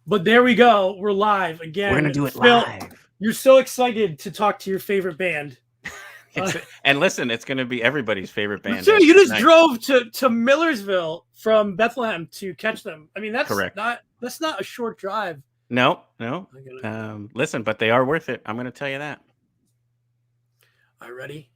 But there we go. We're live again. We're gonna do it Phil, live. You're so excited to talk to your favorite band. And listen, it's gonna be everybody's favorite band. So you just drove to Millersville from Bethlehem to catch them. I mean, that's correct. That's not a short drive. No. Listen, but they are worth it. I'm gonna tell you that. All right, ready?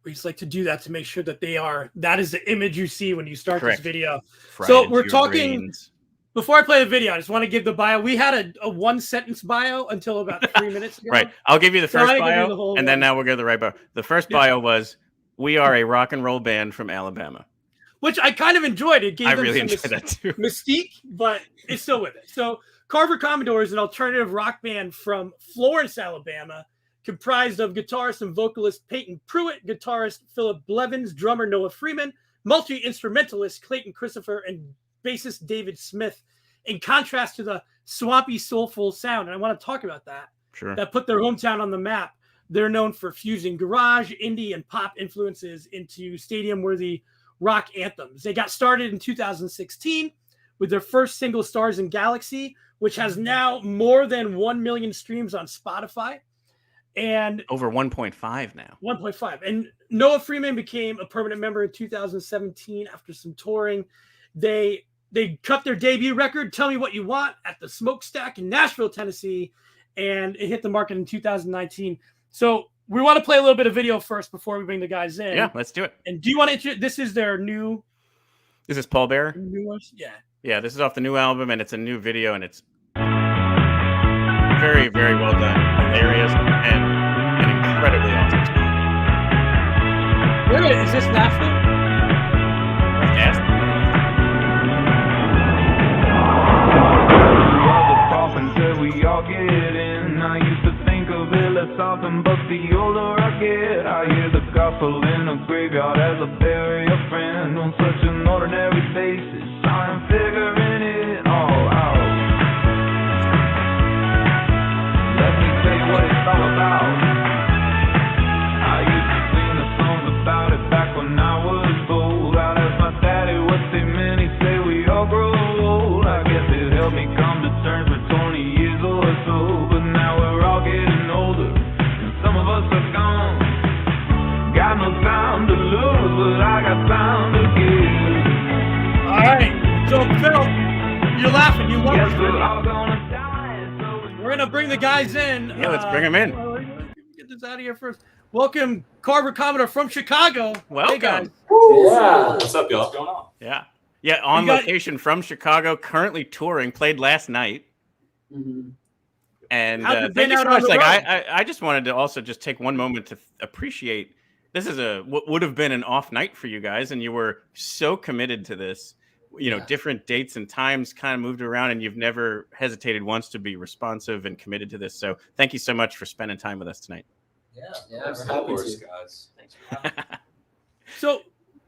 We just like to do that to make sure that they are. That is the image you see when you start this video. So we're talking. Brains. Before I play the video, I just want to give the bio. We had a one-sentence bio until about 3 minutes ago. Right. I'll give you the first bio, and then now we'll go to the right bio. The first bio was, we are a rock and roll band from Alabama. Which I kind of enjoyed. It gave them really some enjoyed that too. Mystique, but it's still with it. So Carver Commodore is an alternative rock band from Florence, Alabama, comprised of guitarist and vocalist Payton Pruitt, guitarist Phillip Blevins, drummer Noah Freeman, multi-instrumentalist Clayton Christopher, and bassist David Smith, in contrast to the swampy, soulful sound. And I want to talk about that. Sure. That put their hometown on the map. They're known for fusing garage, indie, and pop influences into stadium-worthy rock anthems. They got started in 2016 with their first single, Stars in Galaxy, which has now more than 1 million streams on Spotify. And over 1.5 now. 1.5. And Noah Freeman became a permanent member in 2017 after some touring. They cut their debut record, Tell Me What You Want, at the Smokestack in Nashville, Tennessee, and it hit the market in 2019. So we want to play a little bit of video first before we bring the guys in. Yeah, let's do it. And do you want to this is their new... Is this Paul Bearer? Yeah. Yeah, this is off the new album, and it's a new video, and it's very, very well done. Hilarious, and an incredibly awesome song. Wait a minute, is this Nashville? Yes. We all get in. I used to think of it less often, but the older I get, I hear the gospel in a graveyard as I bury a friend on such an ordinary basis. I'm figuring it all out. Let me tell you what it's all about. I used to sing a song about it back when I was old. I'd ask my daddy what they meant. He'd say we all grow old. I guess it helped me come to terms with 20 years or so, but now we're all getting older, and some of us are gone. Got no time to lose, but I got time to give. All right, so Phil, you're laughing. You love Yes, we're all gonna die, so we're gonna bring the guys in. Yeah, let's bring them in. Get this out of here first. Welcome, Carver Commodore from Chicago. Welcome. Hey guys. Yeah. What's up, y'all? What's going on? Yeah. Yeah, on location from Chicago, currently touring, played last night. Mm-hmm. And thank you so much. Like, I just wanted to also just take one moment to appreciate this is what would have been an off night for you guys, and you were so committed to this. You know, different dates and times kind of moved around, and you've never hesitated once to be responsive and committed to this. So thank you so much for spending time with us tonight. Yeah, we're happy to, guys. Thanks for having me. So,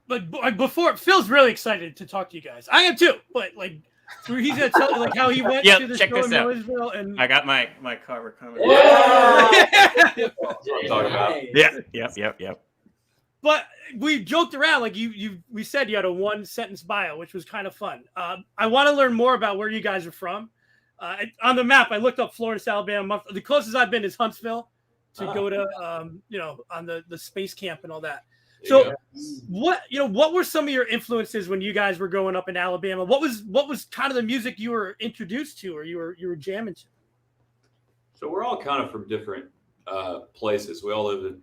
but before, Phil's really excited to talk to you guys. I am too. But like, he's gonna tell like how he went to the show in Millersville. And I got my Carver Commodore. Yep. But we joked around, like we said you had a one sentence bio, which was kind of fun. I want to learn more about where you guys are from. On the map, I looked up Florence, Alabama. The closest I've been is Huntsville to go to, on the space camp and all that. So what were some of your influences when you guys were growing up in Alabama? What was kind of the music you were introduced to or you were jamming to? So we're all kind of from different places. We all live in,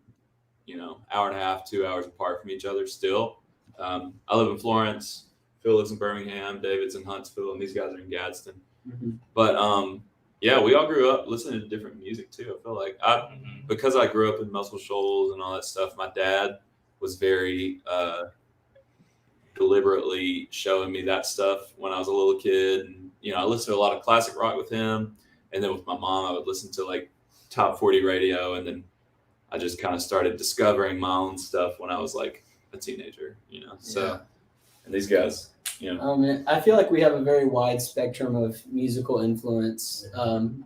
hour and a half, 2 hours apart from each other still. I live in Florence. Phil lives in Birmingham. David's in Huntsville, and these guys are in Gadsden. Mm-hmm. But we all grew up listening to different music too. I feel like because I grew up in Muscle Shoals and all that stuff, my dad was very deliberately showing me that stuff when I was a little kid. And, I listened to a lot of classic rock with him. And then with my mom, I would listen to like top 40 radio. And then I just kind of started discovering my own stuff when I was like a teenager, So, and these guys, Oh man, I feel like we have a very wide spectrum of musical influence,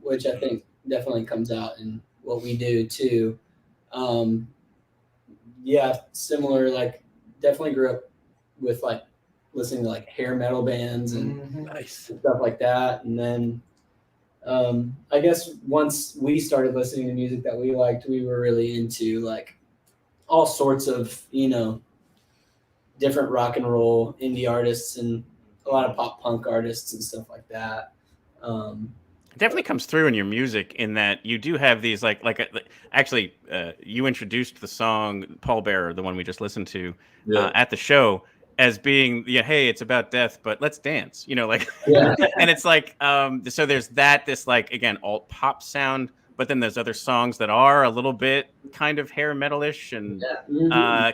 which I think definitely comes out in what we do too. Similar, like definitely grew up with like listening to like hair metal bands and Nice. stuff like that. And then I guess once we started listening to music that we liked, we were really into like all sorts of, different rock and roll indie artists and a lot of pop punk artists and stuff like that. It definitely comes through in your music in that you do have these actually you introduced the song Paul Bearer, the one we just listened to at the show, as being hey, it's about death, but let's dance, Yeah. and it's like so there's this again alt pop sound, but then there's other songs that are a little bit kind of hair metalish and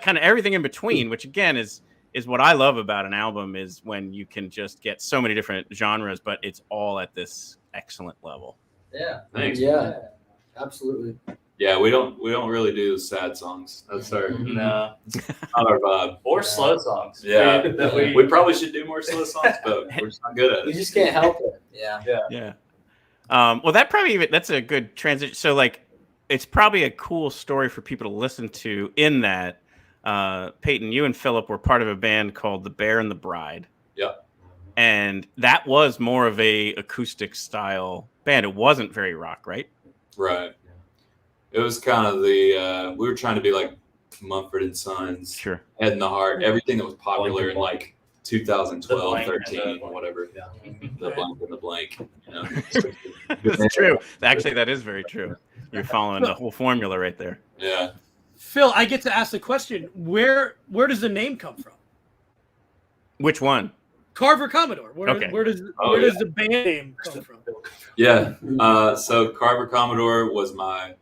kind of everything in between, which again is what I love about an album, is when you can just get so many different genres, but it's all at this excellent level. Yeah. Thanks. Yeah. Absolutely. Yeah, we don't really do sad songs. That's our No. not our vibe. Or slow songs. Yeah, That we probably should do more slow songs, but we're just not good at You it. just can't help it. Yeah. Yeah. Well, that's a good transition. So it's probably a cool story for people to listen to, in that Payton, you and Phillip were part of a band called The Bear and the Bride. Yeah. And that was more of a acoustic style band. It wasn't very rock, right? Right. It was kind of the we were trying to be like Mumford & Sons, Sure. Head in the Heart, everything that was popular in like 2012, The blank 13, and the- whatever. Yeah. The blank and the blank. That's true. Actually, that is very true. You're following the whole formula right there. Yeah. Phil, I get to ask the question: Where does the name come from? Which one? Carver Commodore. Where does the band name come from? Yeah. So Carver Commodore was my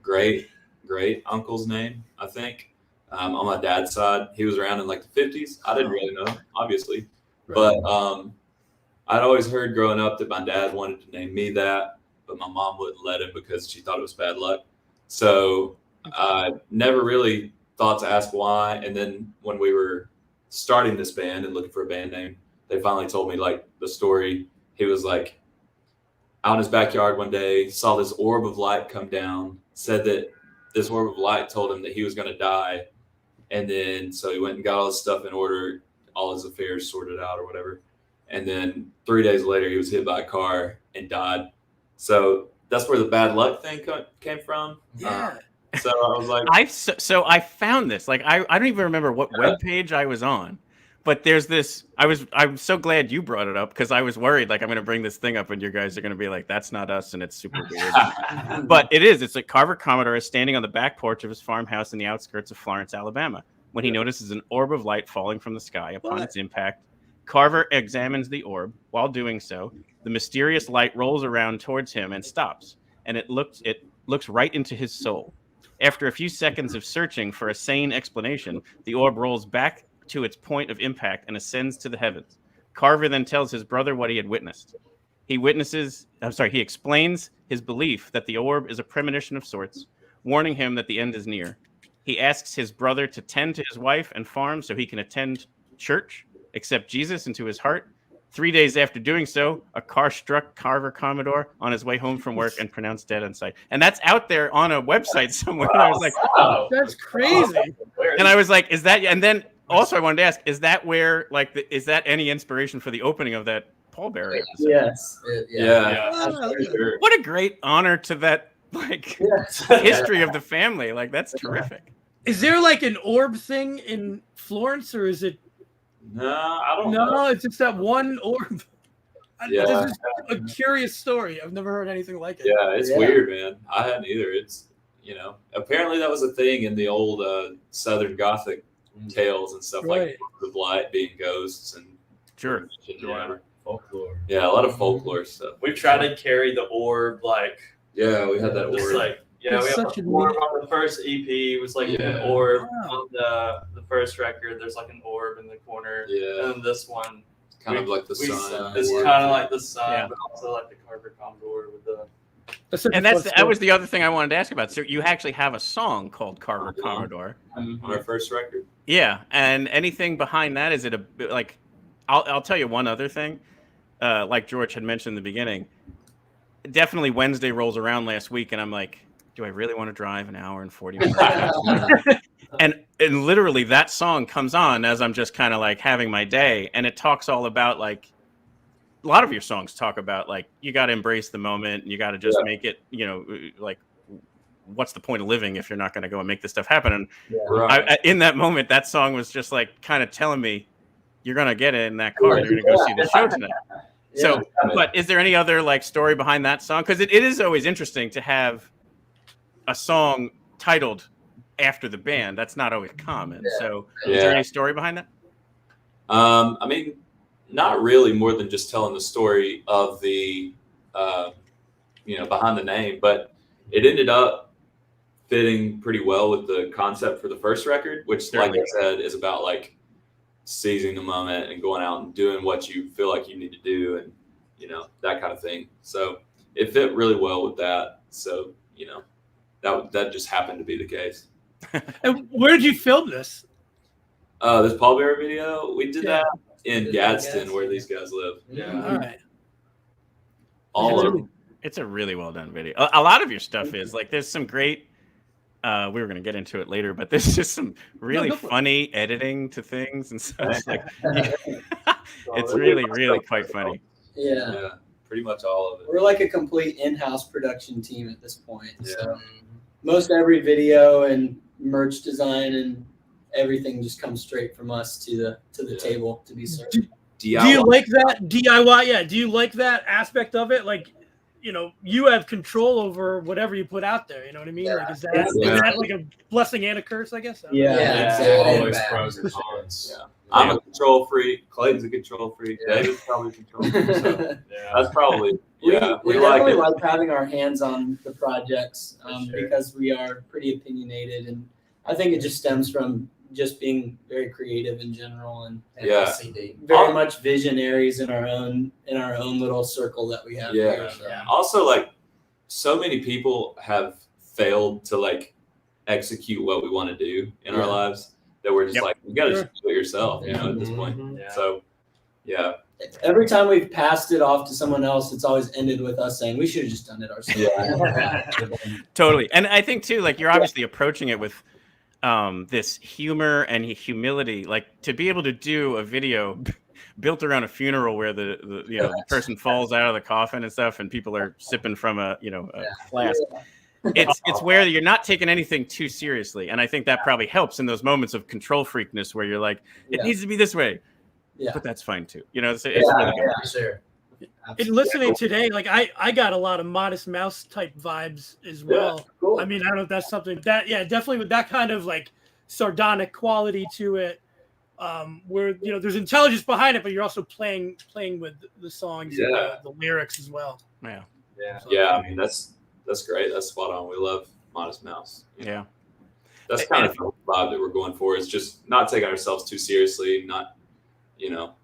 great uncle's name, I think. On my dad's side, he was around in like the 50s. I didn't really know, obviously, but I'd always heard growing up that my dad wanted to name me that, but my mom wouldn't let him because she thought it was bad luck. So I never really thought to ask why. And then when we were starting this band and looking for a band name, they finally told me like the story. He was like out in his backyard one day, saw this orb of light come down, said that this orb of light told him that he was going to die. And then so he went and got all his stuff in order, all his affairs sorted out or whatever. And then 3 days later, he was hit by a car and died. So that's where the bad luck thing came from. Yeah. So I was like, I found this. Like I don't even remember what webpage I was on, but there's this. I'm so glad you brought it up, because I was worried like I'm going to bring this thing up and you guys are going to be like, that's not us, and it's super weird. But it is. It's like Carver Commodore is standing on the back porch of his farmhouse in the outskirts of Florence, Alabama, when he notices an orb of light falling from the sky. Upon its impact, Carver examines the orb. While doing so, the mysterious light rolls around towards him and stops, and it looks right into his soul. After a few seconds of searching for a sane explanation, the orb rolls back to its point of impact and ascends to the heavens. Carver then tells his brother what he had witnessed. He explains his belief that the orb is a premonition of sorts, warning him that the end is near. He asks his brother to tend to his wife and farm so he can attend church, accept Jesus into his heart. 3 days after doing so, a car struck Carver Commodore on his way home from work and pronounced dead on sight. And that's out there on a website somewhere. And I was like, Wow. That's crazy. and I was like, is that? And then also I wanted to ask, is that where is that any inspiration for the opening of that Paul Bearer episode? Yes. yeah. Oh, For sure. What a great honor to that Yes. history of the family. Like, that's terrific. Is there like an orb thing in Florence, or is it? No, I don't know. No, it's just that one orb. Yeah. This is a curious story. I've never heard anything like it. Yeah, it's Yeah. weird, man. I hadn't either. It's, apparently that was a thing in the old Southern Gothic tales and stuff, Right. like the light being ghosts and Sure. whatever. Folklore. Yeah, a lot of folklore stuff. We tried to carry the orb like Yeah, we had that just orb. like we It's have such a a orb neat- on the first EP. It was like Yeah. an orb Wow. on the first record. There's like an orb in the corner. Yeah. And this one, kind of like the we- sun. it's orb. kind of like the sun, Yeah. but also like the Carver Commodore with the. That's such a And fun that story. was the other thing I wanted to ask about. So you actually have a song called Carver Commodore. on our first record. Yeah, and anything behind that? Is it like? I'll tell you one other thing. Like George had mentioned in the beginning, definitely Wednesday rolls around last week, and I'm like, do I really want to drive an hour and 40 minutes? and literally that song comes on as I'm just kind of like having my day, and it talks all about like a lot of your songs talk about like you got to embrace the moment and you got to just make it, you know, like what's the point of living if you're not going to go and make this stuff happen? And in that moment, that song was just like kind of telling me you're going to get it in that car. You're going to go see the show tonight. So, but is there any other like story behind that song? Because it is always interesting to have a song titled after the band. That's not always common. So is there any story behind that? I mean, not really, more than just telling the story of the, you know, behind the name, but it ended up fitting pretty well with the concept for the first record, which, like I said, is about like seizing the moment and going out and doing what you feel like you need to do, and you know, that kind of thing. So it fit really well with that. So you know, that just happened to be the case. And where did you film this? This pallbearer video, we did that in Gadsden, where these guys live. All right. All of them. It's a really well done video. A lot of your stuff is like there's some great. We were going to get into it later, but there's just some really funny editing to things, and so it's like it's really quite funny. Yeah, pretty much all of it. We're like a complete in-house production team at this point. So most every video and merch design and everything just comes straight from us to the table to be served. Do you like that DIY? Yeah. Do you like that aspect of it? Like, you know, you have control over whatever you put out there. You know what I mean? Like, is that like a blessing and a curse? I guess. Always pros and cons. I'm a control freak. Clayton's a control freak. David's probably a control freak. So that's probably we definitely like having our hands on the projects because we are pretty opinionated, and I think it just stems from just being very creative in general and very much visionaries in our own little circle that we have here. So. Also, like, so many people have failed to like execute what we want to do in our lives that we're just like, you got to just do it yourself, you know, at this point. So every time we've passed it off to someone else, it's always ended with us saying we should have just done it ourselves. Totally. And I think too, like, you're obviously approaching it with this humor and humility, like to be able to do a video built around a funeral where the person falls out of the coffin and stuff, and people are sipping from a flask. It's where you're not taking anything too seriously, and I think that probably helps in those moments of control freakness where you're like, it needs to be this way, but that's fine too. You know, it's really good. Sure. And listening today, like I got a lot of Modest Mouse type vibes as well. Cool. I mean, I don't know if that's something that, definitely with that kind of like sardonic quality to it, where, you know, there's intelligence behind it, but you're also playing with the songs, and the lyrics as well. I mean, that's great. That's spot on. We love Modest Mouse. Yeah. That's kind of the vibe that we're going for. Is just not taking ourselves too seriously, not, you know,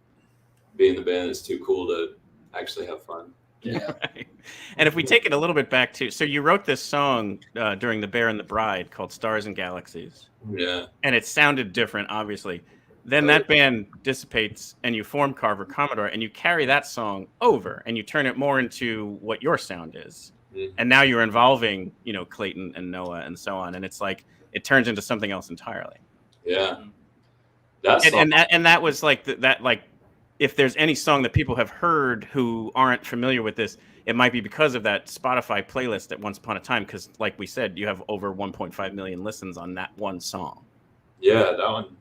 being the band is too cool to actually have fun. And if we take it a little bit back to, so you wrote this song during The Bear and the Bride called Stars and Galaxies. And it sounded different, obviously. Then that band dissipates and you form Carver Commodore, and you carry that song over and you turn it more into what your sound is. And now you're involving, you know, Clayton and Noah and so on, and it's like it turns into something else entirely. That was like that like, if there's any song that people have heard who aren't familiar with this, it might be because of that Spotify playlist at Once Upon a Time, because like we said, you have over 1.5 million listens on that one song. That one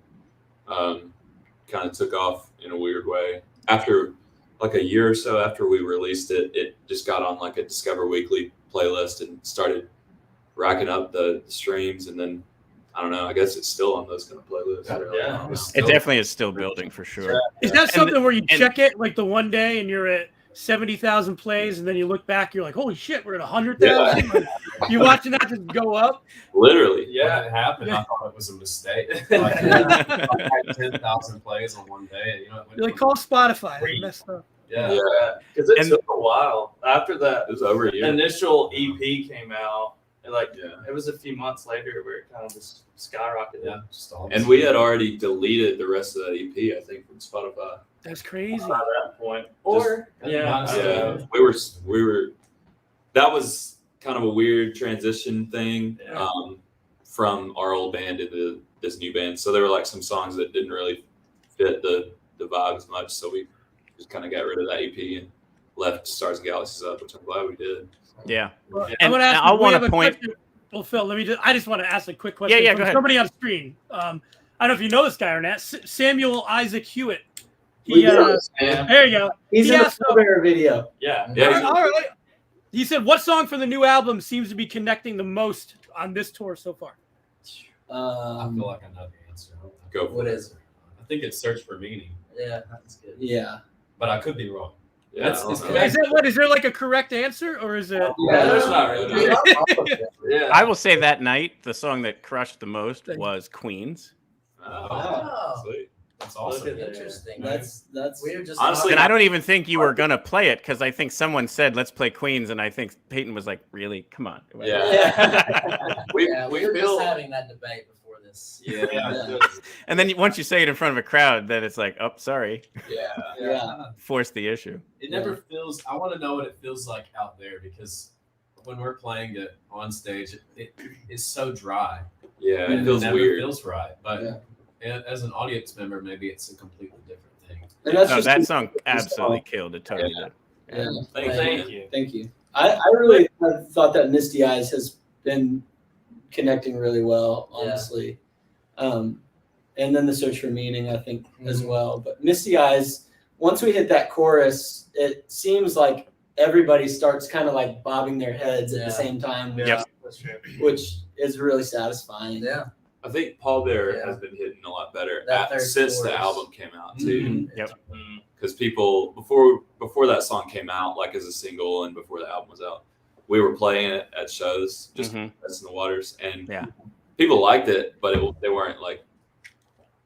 kind of took off in a weird way. After like a year or so after we released it, it just got on like a Discover Weekly playlist and started racking up the streams, and then I don't know. I guess it's still on those kind of playlists. It definitely is still building for sure. Is that something where you check it like the one day and you're at 70,000 plays, and then you look back, you're like, holy shit, we're at 100,000? Like, you watching that just go up? Literally. Yeah, it happened. I thought it was a mistake. Like, I had 10,000 plays on one day. You know, you're like, call Spotify. They messed up. Because it took a while. After that, it was over a year. Initial EP came out. It was a few months later where it kind of just skyrocketed. And we had already deleted the rest of that EP, I think, from Spotify. That's crazy. At that point, we were. That was kind of a weird transition thing from our old band into this new band. So there were like some songs that didn't really fit the vibe as much. So we just kind of got rid of that EP and left Stars and Galaxies up, which I'm glad we did. Yeah. Well, And I want to point. Well, Phil, I just want to ask a quick question. Yeah, from go ahead. somebody on screen. I don't know if you know this guy or not. Samuel Isaac Hewitt. We do. There you go. He's He in the asked, Strawberry video. Yeah. Yeah. all right. He said, "What song from the new album seems to be connecting the most on this tour so far?" I feel like I know the answer. Go for What it. is it? I think it's Search for Meaning, Yeah, that's good. Yeah. but I could be wrong. Yeah, That's- I it's don't know. Is that what? Is there like a correct answer, or is it? Yeah. There's not really. Yeah. I will say that night the song that crushed the most was Queen's. Oh, sweet. That's awesome. Look at that. Interesting. That's We were just Honestly, And I don't even think you were gonna play it because I think someone said let's play Queens, and I think Payton was like, "Really? Come on." Yeah. we we were feel just having that debate before this. Yeah. And then once you say it in front of a crowd, then it's like, "Oh, sorry, Yeah. force the issue." It never feels. I want to know what it feels like out there because when we're playing it on stage, it is so dry. Yeah, And it feels never weird. Feels right, but Yeah. as an audience member, maybe it's a completely different thing. And that's No, just that song absolutely killed it. Totally did. Yeah. Thank you. you. Thank you. I really thought that Misty Eyes has been connecting really well, honestly. And then the Search for Meaning, I think, as well. But Misty Eyes, once we hit that chorus, it seems like everybody starts kind of like bobbing their heads at the same time, Yep. That's true. which is really satisfying. Yeah. I think Paul Bear Yeah. has been hitting a lot better That third since the chorus. album came out too. Yep. Because people before that song came out, like as a single and before the album was out, we were playing it at shows, just Mhm. testing the waters, and Yeah. people liked it, but they weren't like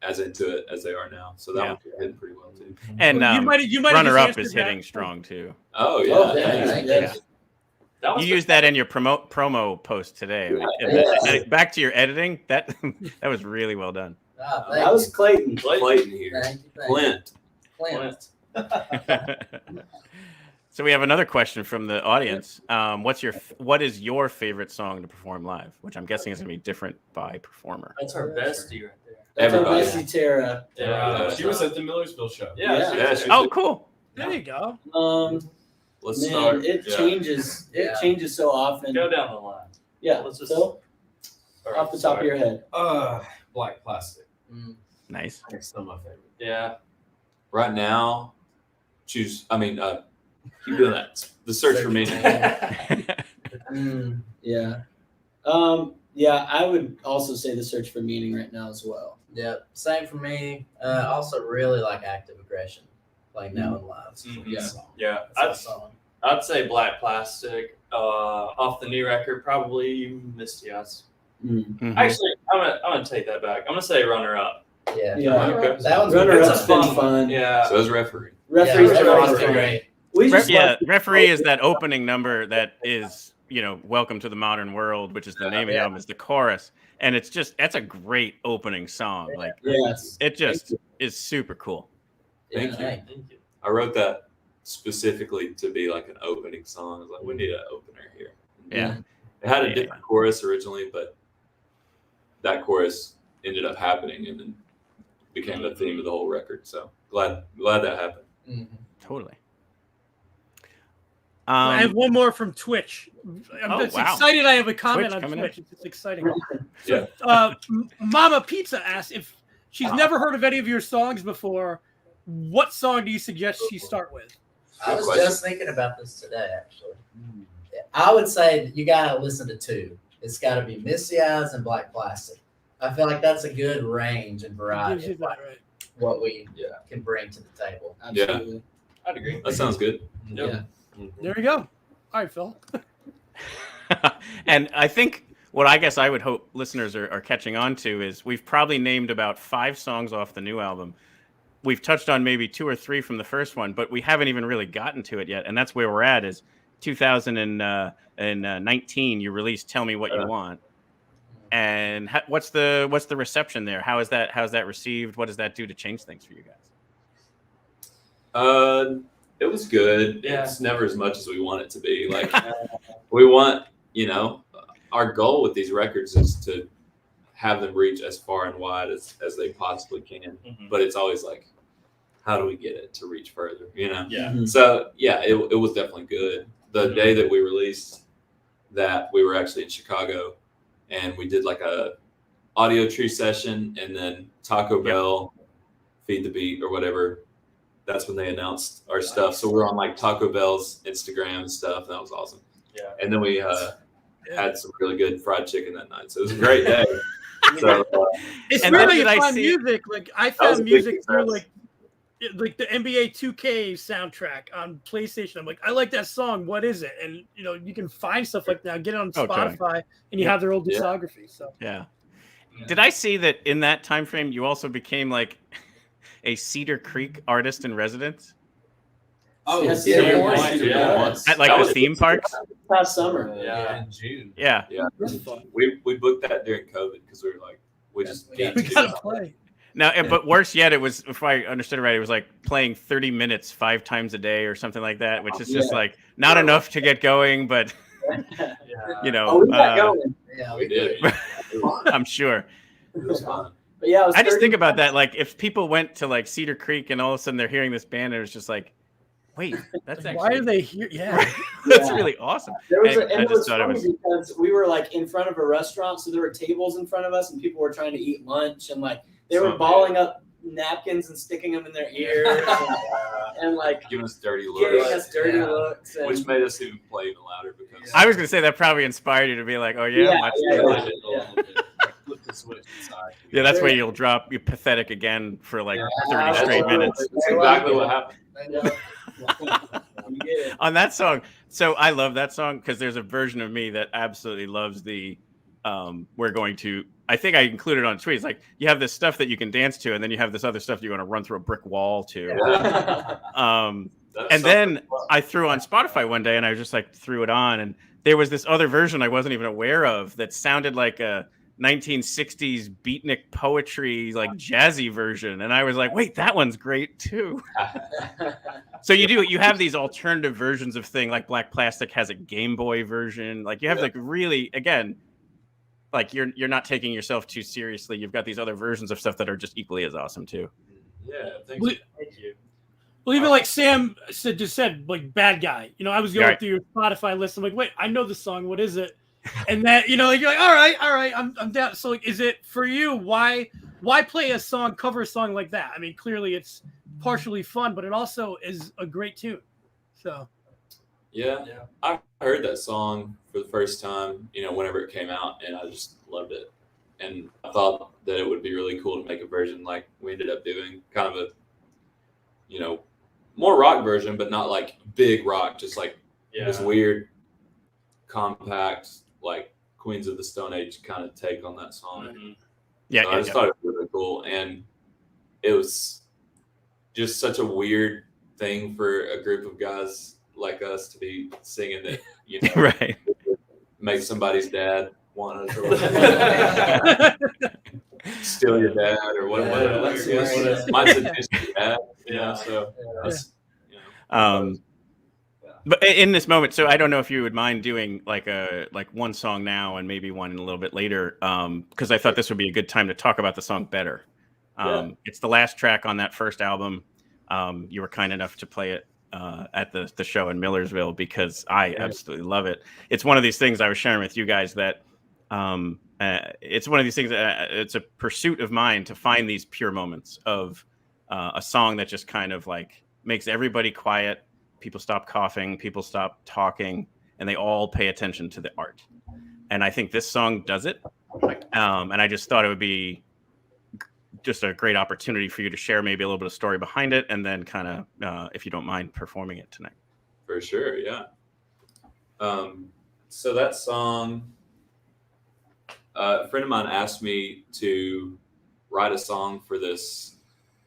as into it as they are now. So that Yeah. was hitting pretty well too. And you might have Runner just Up answered is that. hitting strong too. Oh yeah, Oh, thanks. yeah. That was You used that in your promo post today. Yeah. Back to your editing, that was really well done. Ah, That was Clayton. Clayton here, thank you. Clint. Clint. So we have another question from the audience. What is your favorite song to perform live? Which I'm guessing is going to be different by performer. That's our bestie right there. That's our Everybody. bestie Tara. Yeah. She was at the Millersville show. Yeah. Yeah, she's Oh, cool. There you go. Let's Man, start. it yeah. changes. It Yeah. changes so often. Go down the line. Yeah. Let's just So start off the top of your head. Black Plastic. Nice. That's still my favorite. Yeah. Right now, choose. I mean, keep doing that. The Search for Meaning. Yeah. Yeah, I would also say the Search for Meaning right now as well. Yeah, same for me. Also, really like Active Aggression, playing now in live. It's a Mhm. good Yeah. song. Yeah. It's a song. I'd say Black Plastic. Off the new record, probably Misty Eyes. Mhm. Actually, I'm gonna take that back. I'm gonna say Runner Up. Yeah. Yeah. Okay. That one's Runner It's Up's a been fun fun. Yeah. So as referee. Referee's Yeah, been a lot of Referee's fun. great. We just like Referee is that opening number that is, Welcome to the Modern World, which is the name of the album, is the chorus. And that's a great opening song. Like, yes. it just is super cool. Thank you. Hey. Thank you. I wrote that specifically to be like an opening song. I was like, we need an opener here. Yeah. It had a Yeah. different chorus originally, but that chorus ended up happening and then became the theme of the whole record. So glad that happened. Mhm. Totally. I have one more from Twitch. I'm just wow. excited. I have a comment Twitch on coming Twitch. It's exciting. Yeah. Mama Pizza asked if she's never heard of any of your songs before. What song do you suggest she start with? I was question. just thinking about this today, actually. I would say you gotta listen to two. It's got to be Misty Eyes and Black Plastic. I feel like that's a good range and variety Gives you of that, like right? what we Yeah. can bring to the table. Absolutely. I'd agree. That sounds good. Yeah. There you go. All right, Phil. And I think what I guess I would hope listeners are catching on to is we've probably named about 5 songs off the new album. We've touched on maybe 2 or 3 from the first one, but we haven't even really gotten to it yet. And that's where we're at is 2019, you released Tell Me What You Want. And what's the reception there? How's that received? What does that do to change things for you guys? It was good. Yeah. It's never as much as we want it to be. Like we want, our goal with these records is to have them reach as far and wide as they possibly can. But it's always like, how do we get it to reach further? You know? Yeah. So yeah, it was definitely good. The day that we released that, we were actually in Chicago, and we did like a audio tree session, and then Taco Bell, Feed the Beat or whatever. That's when they announced our stuff. So we're on like Taco Bell's Instagram and stuff. That was awesome. Yeah. And then we had some really good fried chicken that night. So it was a great day. So, it's and really then fun music. Like I found music through success. like the NBA 2K soundtrack on PlayStation. I'm like, I like that song. What is it? And you know, you can find stuff like that. Get it on Spotify, and you have their old discography. So yeah. Did I see that in that time frame you also became like a Cedar Creek artist in residence? Oh, yes, Cedar Point. Point. Yeah. At like the theme parks? Past summer. In June. Yeah. Yeah. We booked that during COVID because we were like, we just need we to gotta play. Now, but worse yet, it was, if I understood it right, it was like playing 30 minutes 5 times a day or something like that, which is just like not enough to get going, but you know, Oh, we got going. Yeah, We did. I'm sure. It was fun. But yeah, it was I just 30 think about that, like if people went to like Cedar Creek and all of a sudden they're hearing this band and it was just like, wait, that's actually, Why are they here? Yeah. that's Yeah. really awesome. There was And and I it just was thought it funny was, because we were like in front of a restaurant, so there were tables in front of us, and people were trying to eat lunch, and like they were balling up napkins and sticking them in their ears, and like Giving us dirty giving looks, us dirty looks. And, which made us even play even louder because I was going to say that probably inspired you to be like, oh yeah, Flip the switch inside. yeah, that's where you'll drop you pathetic again for like 30 that's straight what- minutes. that's exactly what happened. You get it. On that song. So I love that song because there's a version of me that absolutely loves the we're going to, I think I included on tweets, like you have this stuff that you can dance to and then you have this other stuff that you want to run through a brick wall to. And then I threw on Spotify one day and I just like threw it on and there was this other version I wasn't even aware of that sounded like a 1960s beatnik poetry, like jazzy version. And I was like, wait, that one's great too. So you have these alternative versions of thing, like Black Plastic has a Game Boy version. Like you have like really, again, like you're not taking yourself too seriously. You've got these other versions of stuff that are just equally as awesome too. Yeah, thank Well, you. Thank you. Well, even like Sam just said, like Bad Guy. You know, I was going Right. through your Spotify list. I'm like, wait, I know this song. What is it? And then you know, like, you're like, all right, I'm down. So, like, is it for you? Why play a song, cover a song like that? I mean, clearly it's partially fun, but it also is a great tune. So, Yeah, I heard that song for the first time, you know, whenever it came out, and I just loved it. And I thought that it would be really cool to make a version like we ended up doing, kind of a, you know, more rock version, but not like big rock, just like this weird, compact, like Queens of the Stone Age kind of take on that song. Yeah, So I just thought it was really cool, and it was just such a weird thing for a group of guys like us to be singing that, you know, right. make somebody's dad want us or steal your dad or whatever. Mine's a distant dad, you know. So that's, you know. But in this moment, so I don't know if you would mind doing like one song now and maybe one a little bit later, because I thought this would be a good time to talk about the song Better. It's the last track on that first album. You were kind enough to play it at the show in Millersville because I absolutely love it. It's one of these things I was sharing with you guys that it's one of these things that it's a pursuit of mine to find these pure moments of a song that just kind of like makes everybody quiet. People stop coughing, people stop talking, and they all pay attention to the art. And I think this song does it. And I just thought it would be just a great opportunity for you to share maybe a little bit of story behind it, and then kind of, if you don't mind, performing it tonight. For sure, yeah. So that song, a friend of mine asked me to write a song for this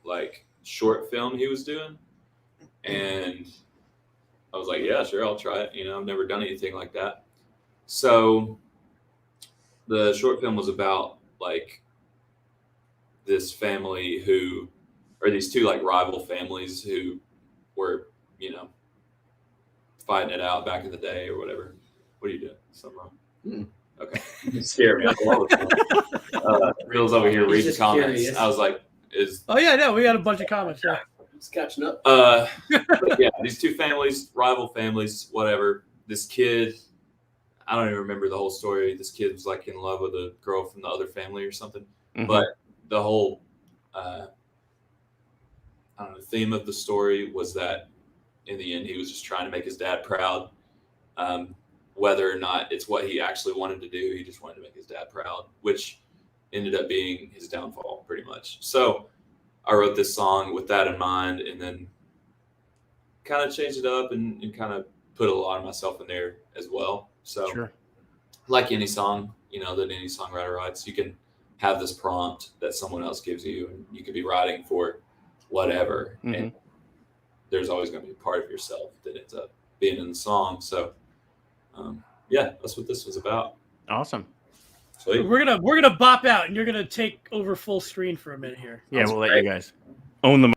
like short film he was doing, and I was like, yeah, sure, I'll try it. You know, I've never done anything like that. So the short film was about like this family who, or these two like rival families who were, you know, fighting it out back in the day or whatever. What are you doing? Something wrong? Okay. You scare me. I love it. Phil's over here He's reading just comments. curious. I was like, Oh yeah, no, we got a bunch of comments. Yeah. It's catching up. but yeah, these two families, rival families, whatever. This kid, I don't even remember the whole story. This kid was like in love with a girl from the other family or something. Mhm. But the whole, I don't know, the theme of the story was that in the end, he was just trying to make his dad proud. Whether or not it's what he actually wanted to do, he just wanted to make his dad proud, which ended up being his downfall pretty much. So I wrote this song with that in mind, and then kind of changed it up and kind of put a lot of myself in there as well. So Sure. like any song, that any songwriter writes, you can have this prompt that someone else gives you, and you could be writing for whatever. Mhm. And there's always going to be a part of yourself that ends up being in the song. So yeah, that's what this was about. Awesome. Sweet. We're gonna bop out, and you're gonna take over full screen for a minute here. Yeah, Sounds we'll let great. you guys own the.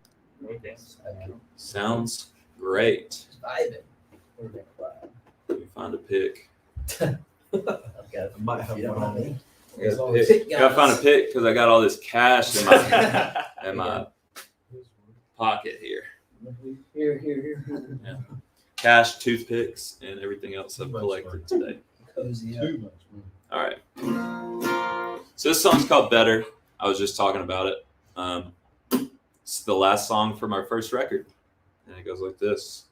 Sounds great. Vibing. Let me find a pick. I've got I might have one on me. Gotta find a pick because I got all this cash in my pocket here. Here. Cash, toothpicks, and everything else I've collected today. Cozy up. All right. So this song's called Better. I was just talking about it. It's the last song from our first record. And it goes like this.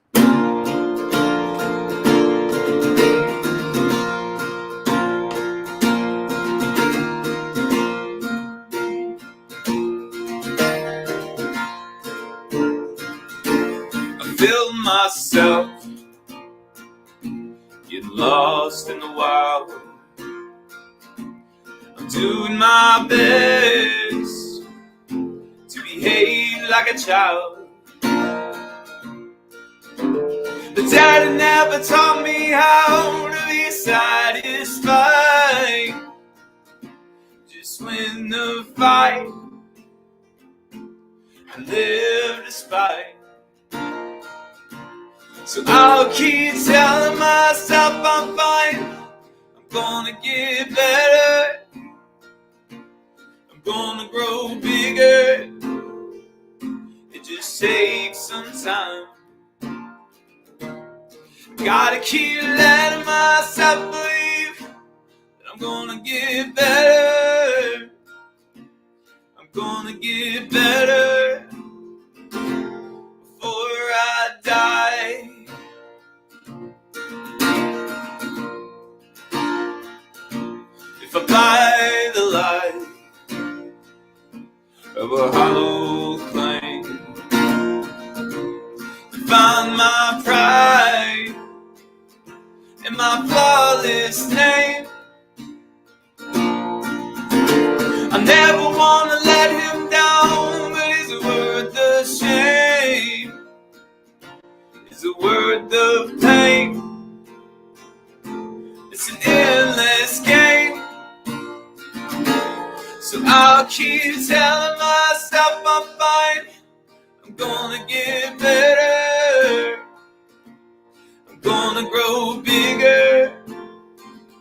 I feel myself get lost in the wild. I'm doing my best to behave like a child. But Daddy never taught me how to be satisfied. Just win the fight and live despite. So I'll keep telling myself I'm fine. I'm gonna get better. I'm gonna grow bigger. It just takes some time. Gotta keep letting myself believe that I'm gonna get better. I'm gonna get better before I die. If I buy the light of a hollow claim, find my pride and my flawless name, I never want to let him down, but is it worth the shame? Is it worth the pain? It's an endless game. So I'll keep telling myself I'm fine. I'm gonna get better. I'm gonna grow bigger.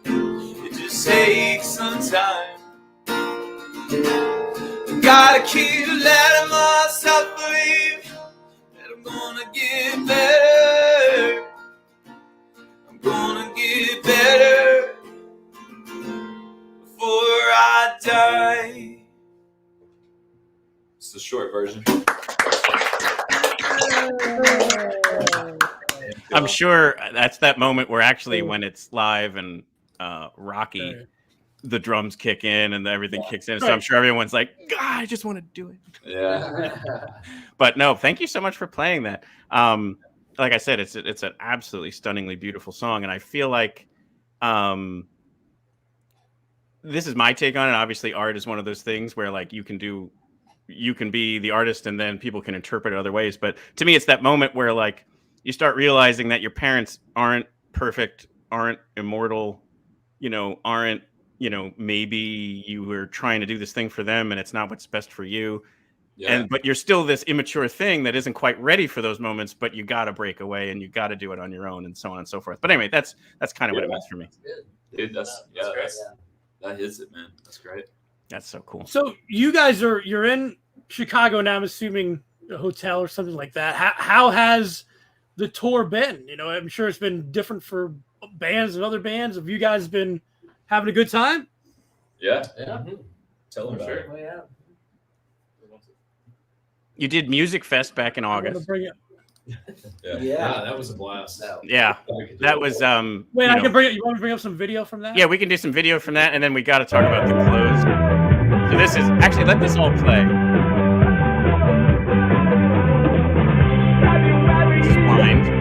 It just takes some time. Gotta keep letting myself believe that I'm gonna get better. I'm gonna get better before I die. It's the short version. I'm sure that's that moment where actually when it's live and Rocky, the drums kick in and everything kicks in. So I'm sure everyone's like, God, I just want to do it. Yeah. But no, thank you so much for playing that. Like I said, it's an absolutely stunningly beautiful song. And I feel like this is my take on it. Obviously, art is one of those things where like you can be the artist and then people can interpret it other ways. But to me, it's that moment where like you start realizing that your parents aren't perfect, aren't immortal, aren't, maybe you were trying to do this thing for them and it's not what's best for you. Yeah. But you're still this immature thing that isn't quite ready for those moments, but you got to break away and you got to do it on your own and so on and so forth. But anyway, that's kind of what it means for me. Dude, that's great. that hits it, man. That's great. That's so cool. So you guys you're in Chicago now. I'm assuming a hotel or something like that. How has the tour been? You know, I'm sure it's been different for bands and other bands. Have you guys been having a good time? Yeah. Tell them about it. Oh, yeah. You did Music Fest back in I'm gonna August. bring it. Yeah, that was a blast. Yeah, that was Wait, I can bring it. You want to bring up some video from that? Yeah, we can do some video from that, and then we got to talk about the close. So this is actually, let this all play. This is Blind.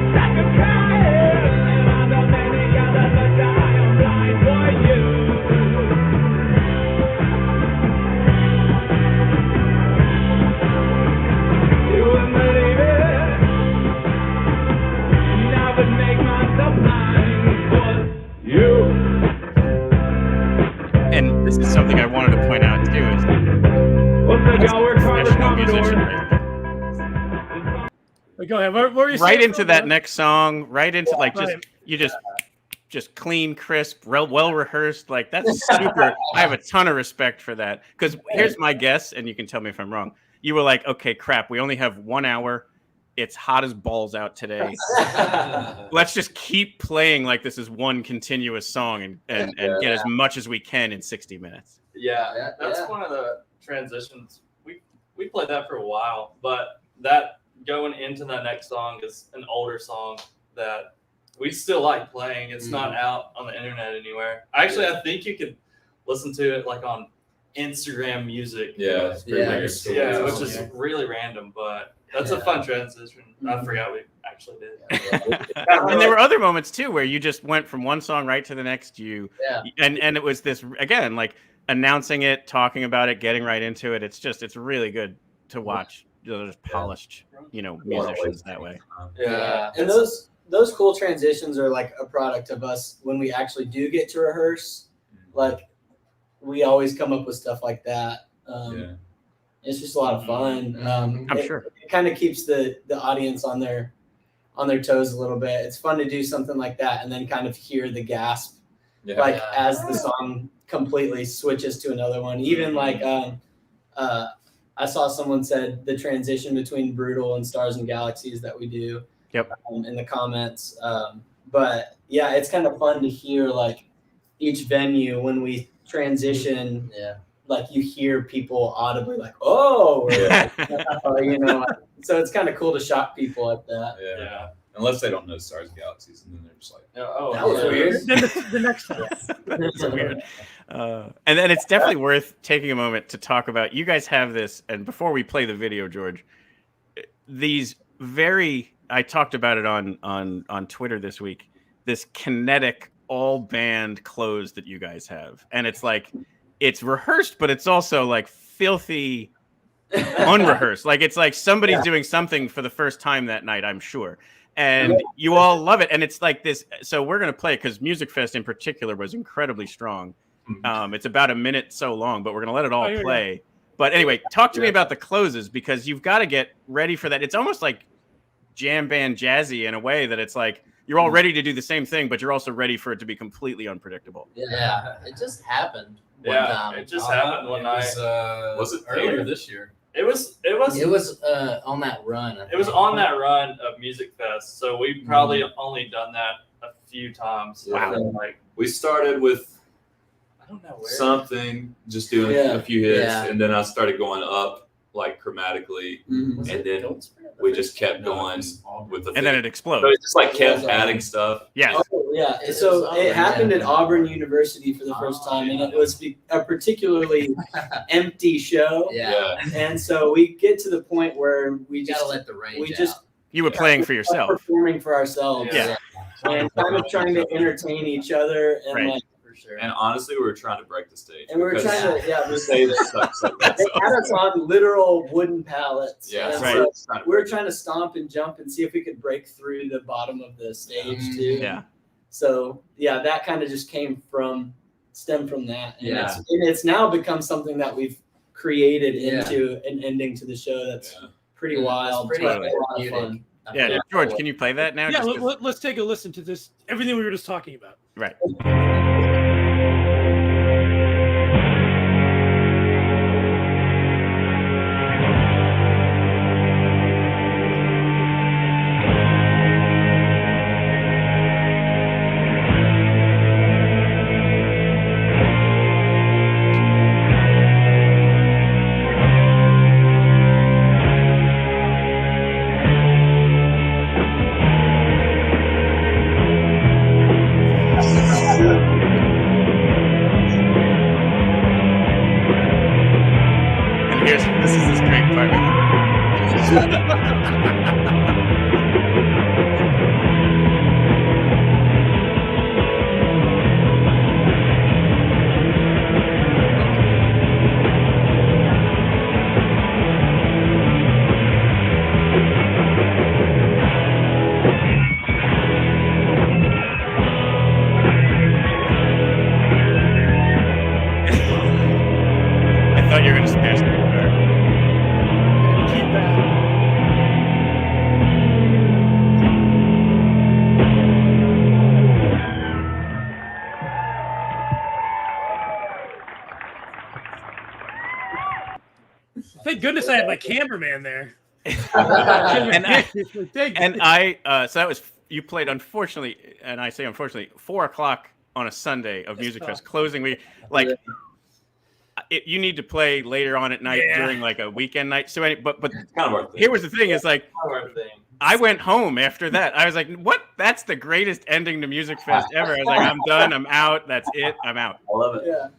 And this is something I wanted to point out too. Is What's up, y'all? We're Carver professional musician Commodore. right there. Wait, go ahead. What were you Right saying? into that next song, right into like Right. just clean, crisp, well rehearsed. Like that's super. I have a ton of respect for that. Because here's my guess, and you can tell me if I'm wrong. You were like, okay, crap, we only have 1 hour. It's hot as balls out today. Let's just keep playing like this is one continuous song and get as much as we can in 60 minutes. Yeah, that's one of the transitions. We played that for a while, but that going into that next song is an older song that we still like playing. It's not out on the internet anywhere. Actually, I think you could listen to it like on Instagram Music. Yeah, it's pretty weird. Yeah, which is really random, but that's a fun transition. I forgot we actually did. And there were other moments too where you just went from one song right to the next. And it was this again, like announcing it, talking about it, getting right into it. It's really good to watch. Those polished, musicians that way. Yeah. And those cool transitions are like a product of us when we actually do get to rehearse. Like we always come up with stuff like that. It's just a lot of fun. I'm sure it kind of keeps the audience on their toes a little bit. It's fun to do something like that and then kind of hear the gasp, as the song completely switches to another one. Even like I saw someone said the transition between Brutal and Stars and Galaxies that we do. Yep. In the comments, but yeah, it's kind of fun to hear like each venue when we transition. Yeah. Like you hear people audibly like, oh, so it's kind of cool to shock people like that. Yeah. Unless they don't know Stars and Galaxies, and then they're just like, that was weird. Then the next one. That's weird. And then it's definitely worth taking a moment to talk about. You guys have this, and before we play the video, George, these I talked about it on Twitter this week. This kinetic all band close that you guys have, and it's like. It's rehearsed, but it's also like filthy unrehearsed. Like it's like somebody's doing something for the first time that night, I'm sure. And you all love it. And it's like this. So we're going to play because Music Fest in particular was incredibly strong. It's about a minute so long, but we're going to let it all play. But anyway, talk to me about the closes because you've got to get ready for that. It's almost like jam band jazzy in a way that it's like you're all ready to do the same thing, but you're also ready for it to be completely unpredictable. Yeah. It just happened. It just happened one night. Was it earlier this year? It was on that run. It was on that run of Music Fest, so we probably only done that a few times. Wow! Like we started with I don't know where something, just doing a few hits, and then I started going up like chromatically, and then we just kept going with the. And then it explodes. So it just like kept adding stuff. Yeah. Oh, yeah. So it happened at Auburn University for the first time, and it was a particularly empty show. Yeah. And so we get to the point where we You gotta just let the range we out. just You were playing for yourself. performing for ourselves, Yeah. and kind of trying to entertain each other, and Right. like for sure. And honestly, we were trying to break the stage. and we were because trying to the stage sucks. Like that. they had us on literal wooden pallets. Yeah, and right. so we were trying to stomp and jump and see if we could break through the bottom of the stage too. Yeah. So yeah, that kind of just stemmed from that. And Yeah. it's now become something that we've created into an ending to the show that's pretty wild. It's pretty but a lot of unique. fun. Yeah. George, can you play that now? Yeah, Just 'cause- let's take a listen to this. Everything we were just talking about. Right. This is this great part. I thought you were going to smash the guitar. Keep that. Thank goodness I had my cameraman there. So that was, you played, unfortunately, and I say unfortunately, 4:00 on a Sunday of Music Fest closing week. Like, you need to play later on at night during like a weekend night. So, but It's kind of our thing. here was the thing: is like, Our thing. I went home after that. I was like, what? That's the greatest ending to Music Fest ever. I was like, I'm done. I'm out. That's it. I'm out. I love it. Yeah.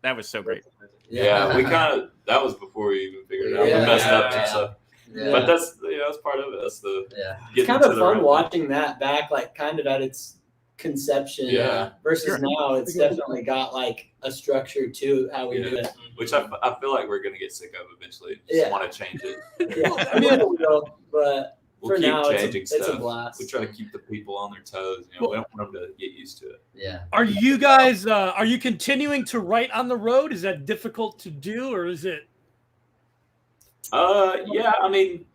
That was so great. Yeah, we kind of, that was before we even figured it out. We messed up some stuff. Yeah. But that's, that's part of it. That's the It's getting kind to of the fun right- watching that back, like kind of at its conception. Yeah. Versus Sure. now, it's definitely got like a structure to how we do it. Which I feel like we're gonna get sick of eventually. Just Yeah. want to change it. Yeah, I mean, we will, but We'll for keep now, changing it's a stuff. blast. We try to keep the people on their toes. You know, we don't want them to get used to it. Yeah. Are you guys? Are you continuing to write on the road? Is that difficult to do, or is it? Yeah. I mean,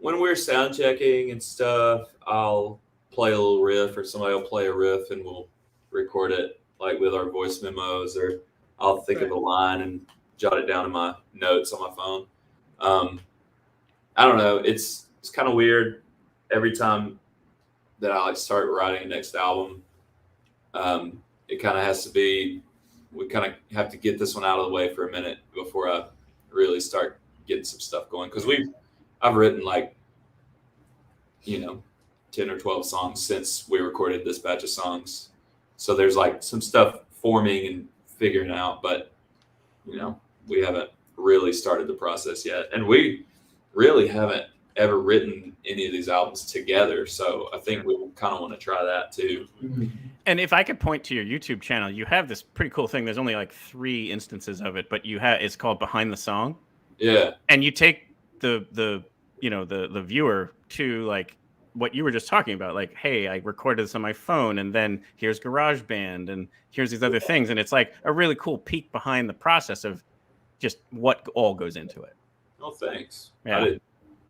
when we're sound checking and stuff, I'll play a little riff, or somebody will play a riff, and we'll record it like with our voice memos, or I'll think of a line and jot it down in my notes on my phone. I don't know. It's kind of weird. Every time that I like start writing a next album, it kind of has to be. We kind of have to get this one out of the way for a minute before I really start getting some stuff going. Because I've written like, 10 or 12 songs since we recorded this batch of songs. So there's like some stuff forming and figuring out, but we haven't really started the process yet. And we really haven't ever written any of these albums together. So I think we kind of want to try that too. And if I could point to your YouTube channel, you have this pretty cool thing. There's only like 3 instances of it, but it's called Behind the Song. Yeah. And you take the viewer to like what you were just talking about, like, hey, I recorded this on my phone, and then here's GarageBand, and here's these other things, and it's like a really cool peek behind the process of just what all goes into it. Oh, thanks. Yeah.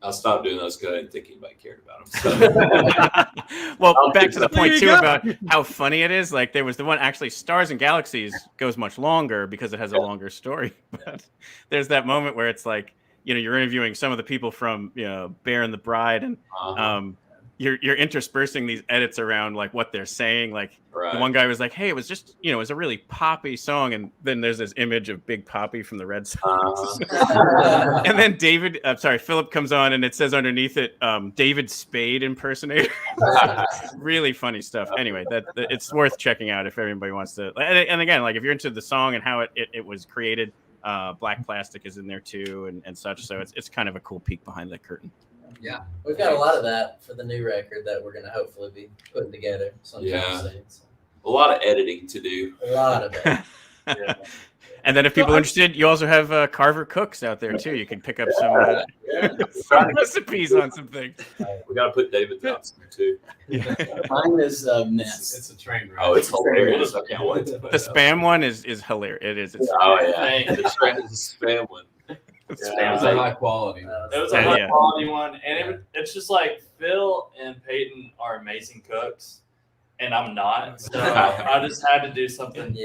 I stopped doing those because I didn't think anybody cared about them. So. Well, back to the point There too you go. about how funny it is. Like there was the one actually, Stars and Galaxies goes much longer because it has a longer story. But there's that moment where it's like, you're interviewing some of the people from Bear and the Bride, and you're interspersing these edits around like what they're saying. Like the one guy was like, hey, it was just, it was a really poppy song. And then there's this image of Big Poppy from the Red Sox. And then Phillip comes on and it says underneath it, David Spade impersonator. Really funny stuff. Anyway, it's worth checking out if everybody wants to. And again, like if you're into the song and how it was created, Black Plastic is in there too and such. So it's kind of a cool peek behind that curtain. Yeah, we've got a lot of that for the new record that we're going to hopefully be putting together sometime soon. So. A lot of editing to do. A lot of it. Yeah. And then if people are interested, you also have Carver Cooks out there too. You can pick up some recipes on some things. We got to put David Thompson there too. Mine is a mess. It's a train ride. Oh, it's hilarious. I can't wait to put The spam one is hilarious. It is. It's the spam one. It was a high quality. It was a high quality one, and it's just like Phil and Payton are amazing cooks, and I'm not. So I just had to do something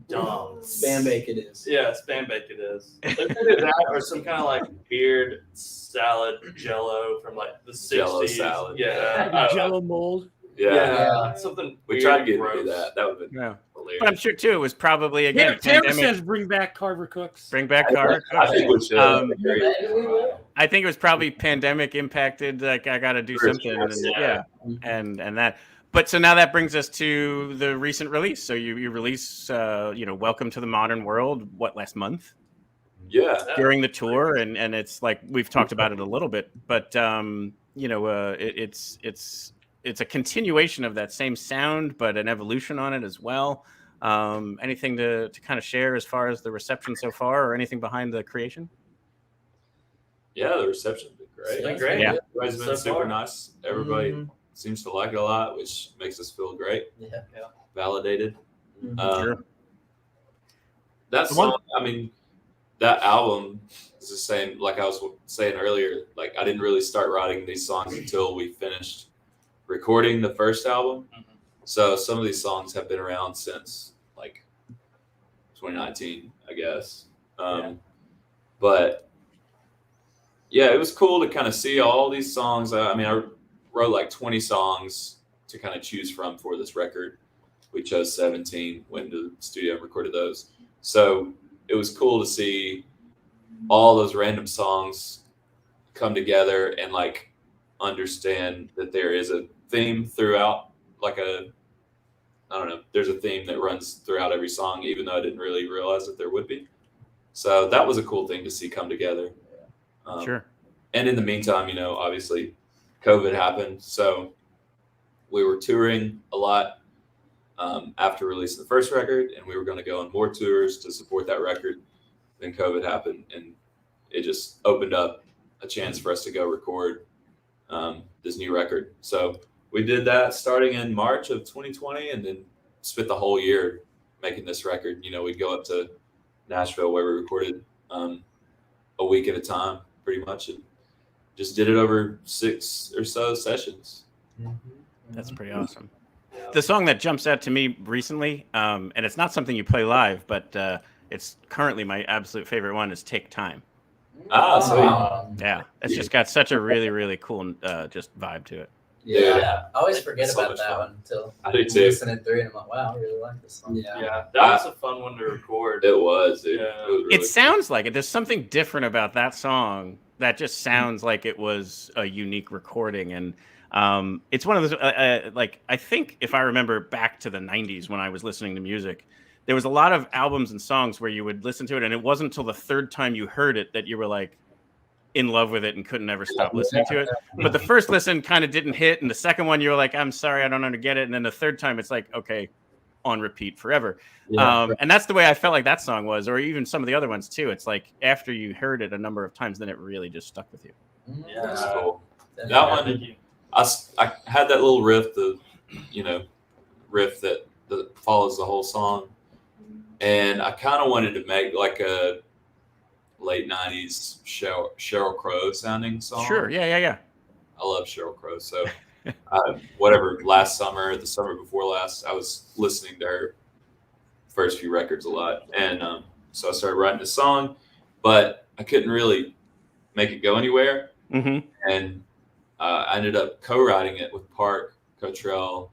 dumb. Spam bake it is. Yeah, spam bake it is. Either that or some kind of like weird salad jello from like the 60s. Jello salad. Yeah. Jello mold. Yeah. Something We weird, tried to get gross. into that. That would have been Yeah. hilarious. But I'm sure too it was probably again Tara pandemic. says bring back Carver Cooks. Bring back Carver. I think we should. I think it was probably pandemic impacted. Like I got to do something. And that. But so now that brings us to the recent release. So you release, Welcome to the Modern World. What, last month? Yeah. During the tour, and it's like we've talked about it a little bit, but it's a continuation of that same sound, but an evolution on it as well. Anything to kind of share as far as the reception so far, or anything behind the creation? Yeah, the reception's been great. It's been great. Yeah. Everybody's been So super far. nice. Everybody seems to like it a lot, which makes us feel great. Yeah. Validated. Sure. That song, I mean, that album is the same. Like I was saying earlier, like I didn't really start writing these songs until we finished recording the first album. So some of these songs have been around since like 2019, I guess. But yeah, it was cool to kind of see all these songs. I mean, I wrote like 20 songs to kind of choose from for this record. We chose 17, went to the studio and recorded those. So it was cool to see all those random songs come together and like understand that there is a theme throughout, like there's a theme that runs throughout every song, even though I didn't really realize that there would be. So that was a cool thing to see come together. Sure. And in the meantime, obviously COVID happened. So we were touring a lot after releasing the first record, and we were going to go on more tours to support that record. Then COVID happened, and it just opened up a chance for us to go record this new record. So we did that starting in March of 2020, and then spent the whole year making this record. We'd go up to Nashville where we recorded a week at a time, pretty much, and just did it over 6 or so sessions. That's pretty awesome. The song that jumps out to me recently, and it's not something you play live, but it's currently my absolute favorite one, is Take Time. Sweet. Yeah, it's just got such a really, really cool just vibe to it. Yeah, I always forget So about much that fun. one until I do I'm too. listening through it. I'm like, wow, I really like this song. Yeah, that was a fun one to record. It was, dude. Yeah. It was really It sounds like it. There's something different about that song that just sounds like it was a unique recording. And it's one of those, like, I think if I remember back to the 90s when I was listening to music, there was a lot of albums and songs where you would listen to it, and it wasn't until the third time you heard it that you were like in love with it and couldn't ever stop listening to it. But the first listen kind of didn't hit, and the second one you were like, I'm sorry, I don't get it. And then the third time it's like, okay, on repeat forever. And that's the way I felt like that song was, or even some of the other ones too. It's like after you heard it a number of times, then it really just stuck with you. Yeah, That's cool. Definitely. That one, I had that little riff, riff that follows the whole song. And I kind of wanted to make like a late 90s Sheryl Crow sounding song. Sure. Yeah. I love Sheryl Crow. So last summer, the summer before last, I was listening to her first few records a lot. And so I started writing a song, but I couldn't really make it go anywhere. Mm-hmm. And I ended up co-writing it with Park Cottrell,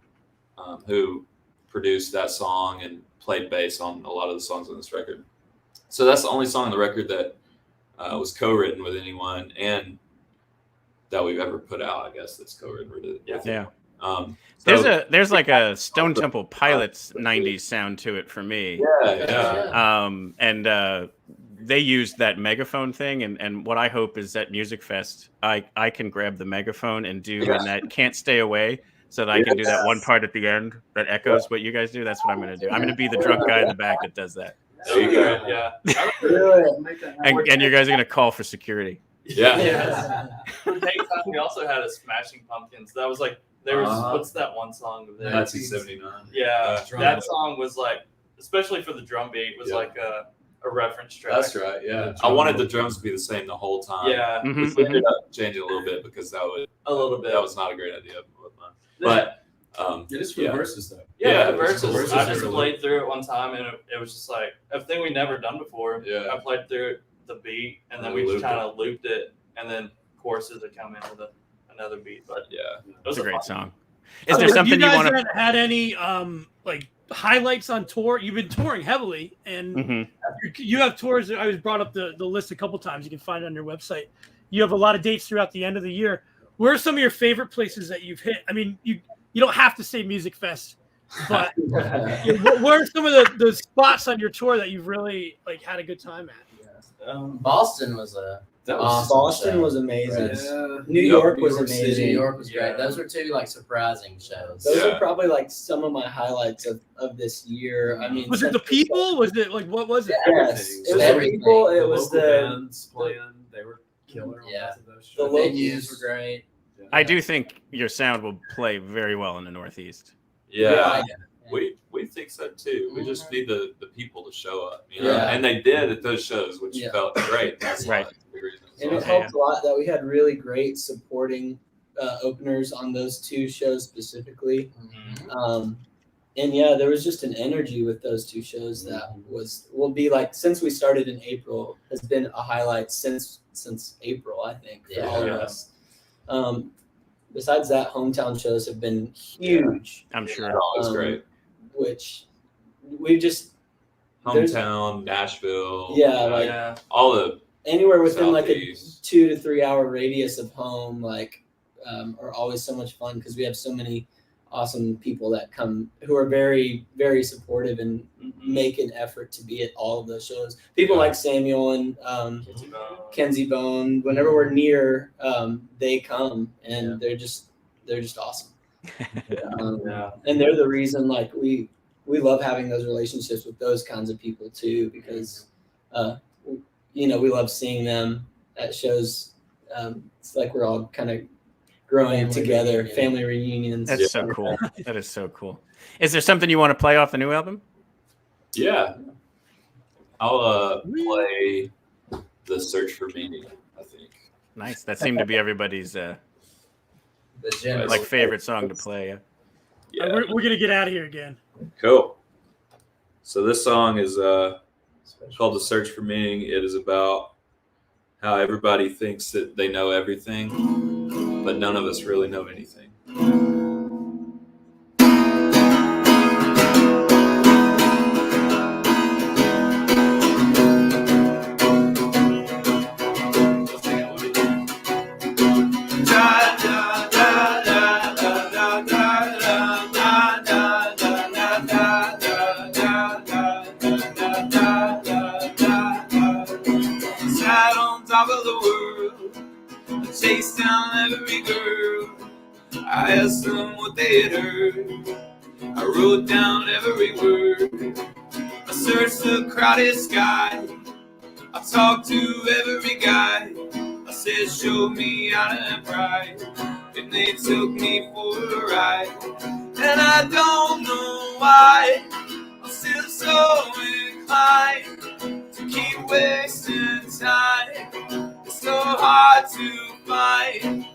who produced that song and played bass on a lot of the songs on this record. So that's the only song on the record that was co-written with anyone and that we've ever put out, I guess, that's co-written with it. Yeah. So, There's like a Stone Temple Pilots 90s sound to it for me. Yeah. And they used that megaphone thing, and what I hope is that Music Fest, I can grab the megaphone and do and that Can't Stay Away, so that I can do that one part at the end that echoes what you guys do. That's what I'm going to do. I'm going to be the drunk guy in the back that does that. There you go. Yeah. And you guys are going to call for security. Yeah. For Take Time, we also had a Smashing Pumpkins. That was like, there was, what's that one song of theirs? 1979. Yeah, Drum that beat. song was like, especially for the drum beat, was Yeah. like a reference track. That's right. Yeah. I wanted the drums to be the same the whole time. Yeah, Mhm. We ended up changing a little bit because that a little bit. was not a great idea. But It is for the verses though. Yeah, the verses. verses. I just are played through it one time, and it was just like a thing we never done before. Yeah. I played through the beat, and then And we just looped kind of looped it, and then choruses would come in with another beat. But Yeah. it was It's a great fun song. Is there something you you guys want to? had any like highlights on tour? You've been touring heavily, and Mhm. you have tours. I was brought up the list a couple times. You can find it on your website. You have a lot of dates throughout the end of the year. Where are some of your favorite places that you've hit? I mean, you don't have to say Music Fest, but what are some of the spots on your tour that you've really like had a good time at? Boston was awesome Boston show. was amazing. Yeah. New York was York City. amazing. New York was Yeah. great. Those were two like surprising shows. Those Yeah. are probably like some of my highlights of this year. I mean, Was it the people? Was it like what was it? Yes, it was the Everything. people. It The was local the bands playing. They were killer. on Yeah. both of those The shows. The locals. venues were great. I do think your sound will play very well in the Northeast. Yeah. Yeah. We think so too. We just need the people to show up, you know? Yeah. And they did at those shows, which Yeah. felt great. That's Right. the reason. And So, it helped a lot that we had really great supporting openers on those two shows specifically. And yeah, there was just an energy with those two shows that will be like, since we started in April, has been a highlight since April, I think, for all of Yeah. us. Besides that, hometown shows have been huge, I'm sure. it was great. which we just There's- Hometown, Nashville. Yeah, like- yeah. all the anywhere within like a Southeast. 2 to 3 hour radius of home, like are always so much fun because we have so many awesome people that come who are very, very supportive and make an effort to be at all of those shows. People Yeah. like Samuel and Kenzie Bone. Whenever we're near, they come and they're just awesome. Yeah. And they're the reason like we love having those relationships with those kinds of people too, because we love seeing them at shows. It's like we're all kind of growing Family together, reunion. family reunions. That's so cool. That is so cool. Is there something you want to play off the new album? Yeah. I'll play The Search for Meaning, I think. Nice. That seemed to be everybody's The general like favorite song to play. Yeah. Yeah. We're gonna get out of here again. Cool. So this song is called The Search for Meaning. It is about how everybody thinks that they know everything, but none of us really know anything. Sat on top of the world, I chased down every girl. I asked them what they had heard. I wrote down every word. I searched the crowded sky. I talked to every guy. I said, show me how to pride. And they took me for a ride. And I don't know why I'm still so inclined to keep wasting time. It's so hard to find.